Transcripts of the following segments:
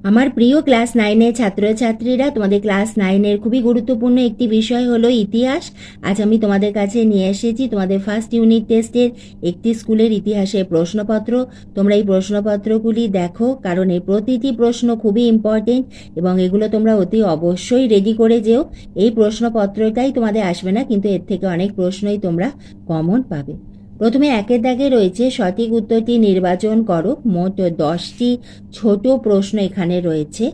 আমার প্রিয় ক্লাস 9-এর ছাত্রছাত্রীরা, তোমাদের ক্লাস 9-এর খুবই গুরুত্বপূর্ণ একটি বিষয় হলো ইতিহাস। আজ আমি তোমাদের কাছে নিয়ে এসেছি তোমাদের ফার্স্ট ইউনিট টেস্টের একটি স্কুলের ইতিহাসের প্রশ্নপত্র। তোমরা এই প্রশ্নপত্রগুলি দেখো, কারণ এই প্রতিটি প্রশ্ন খুবই ইম্পর্টেন্ট এবং এগুলো তোমরা অতি অবশ্যই রেডি করে যেও। এই প্রশ্নপত্রটাই তোমাদের আসবে না, কিন্তু এর থেকে অনেক প্রশ্নই তোমরা কমন পাবে। প্রথমে একের দাগে রয়েছে সঠিক উত্তরটি নির্বাচন করো। মোট 10টি ছোট প্রশ্ন এখানে রয়েছে।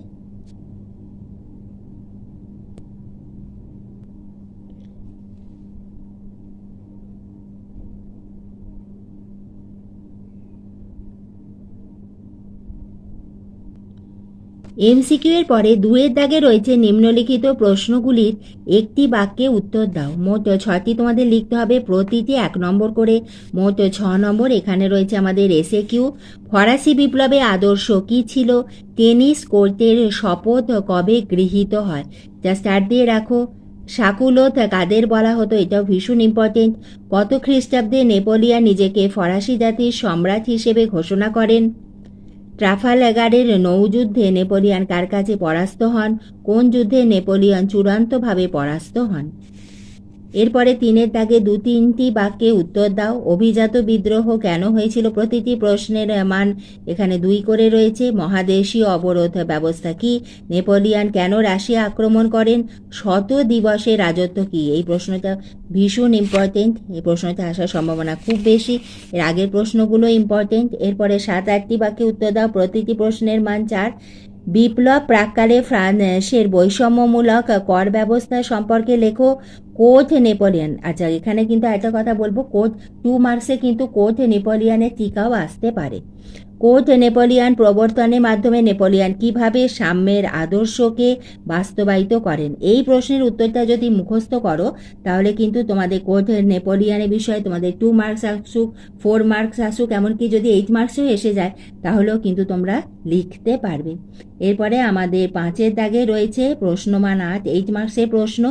এমসিকিউ এর পরে 2-এর দাগে রয়েছে নিম্নলিখিত প্রশ্নগুলির একটি বাক্যে উত্তর দাও। মোট 6টি তোমাদের লিখতে হবে, প্রতিটি 1 নম্বর করে, মোট 6 নম্বর। এখানে রয়েছে আমাদের এসএকিউ। ফরাসি বিপ্লবে আদর্শ কি ছিল? টেনিস কোর্টের শপথ কবে গৃহীত হয়? যা স্টার্ট দিয়ে রাখো। শাকুলোথ কাদের বলা হতো? এটাও ভীষণ ইম্পর্টেন্ট। কত খ্রিস্টাব্দে নেপোলিয়ন নিজেকে ফরাসি জাতির সম্রাট হিসেবে ঘোষণা করেন? ট্রাফালগারের নৌযুদ্ধে নেপোলিয়ন কার কাছে পরাস্ত হন? কোন যুদ্ধে নেপোলিয়ন চূড়ান্তভাবে পরাস্ত হন? এরপরে 3-এর দাগে 2-3টি বাক্যে উত্তর দাও। অভিজাত বিদ্রোহ কেন হয়েছিল? প্রতিটি প্রশ্নের মান এখানে 2 করে রয়েছে। মহাদেশীয় অবরোধ ব্যবস্থা কি? নেপোলিয়ন কেন রাশিয়া আক্রমণ করেন? শত দিবসের রাজত্ব কি? এই প্রশ্নটা ভীষণ ইম্পর্টেন্ট, এই প্রশ্নটা আসার সম্ভাবনা খুব বেশি। এর আগের প্রশ্নগুলো ইম্পর্টেন্ট। এরপরে 7-8টি বাক্যে উত্তর দাও, প্রতিটি প্রশ্নের মান 4। বিপ্লব প্রাককালে ফ্রান্সের বৈষম্যমূলক কর ব্যবস্থা সম্পর্কে লেখো। কোর্ট নেপোলিয়ন, আচ্ছা এখানে কিন্তু একটা কথা বলবো, কোর্ট 2 মার্কসে কিন্তু কোর্ট নেপোলিয়নের টিকাও আসতে পারে। কোর্ট নেপোলিয়ন প্রবর্তনের মাধ্যমে নেপোলিয়ন কিভাবে সাম্যের আদর্শকে বাস্তবায়িত করেন? এই প্রশ্নের উত্তরটা যদি মুখস্থ করো তাহলে কিন্তু তোমাদের কোর্ট নেপোলিয়নের বিষয়ে তোমাদের 2 মার্কস আসুক, 4 মার্কস আসুক, এমনকি যদি 8 মার্কসও এসে যায় তাহলেও কিন্তু তোমরা লিখতে পারবে। এরপরে আমাদের 5-এর দাগে রয়েছে প্রশ্নমান 8, 8 মার্কসের প্রশ্ন।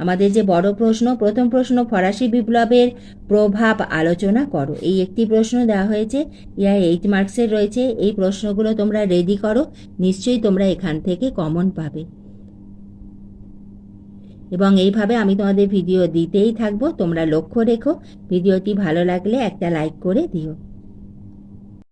আমাদের যে বড় প্রশ্ন, প্রথম প্রশ্ন, ফরাসি বিপ্লবের প্রভাব আলোচনা করো। এই একটি প্রশ্ন দেওয়া হয়েছে, ইয়া 8 মার্কসের রয়েছে। এই প্রশ্নগুলো তোমরা রেডি করো, নিশ্চয়ই তোমরা এখান থেকে কমন পাবে। এবং এইভাবে আমি তোমাদের ভিডিও দিতেই থাকবো, তোমরা লক্ষ্য রেখো। ভিডিওটি ভালো লাগলে একটা লাইক করে দিও।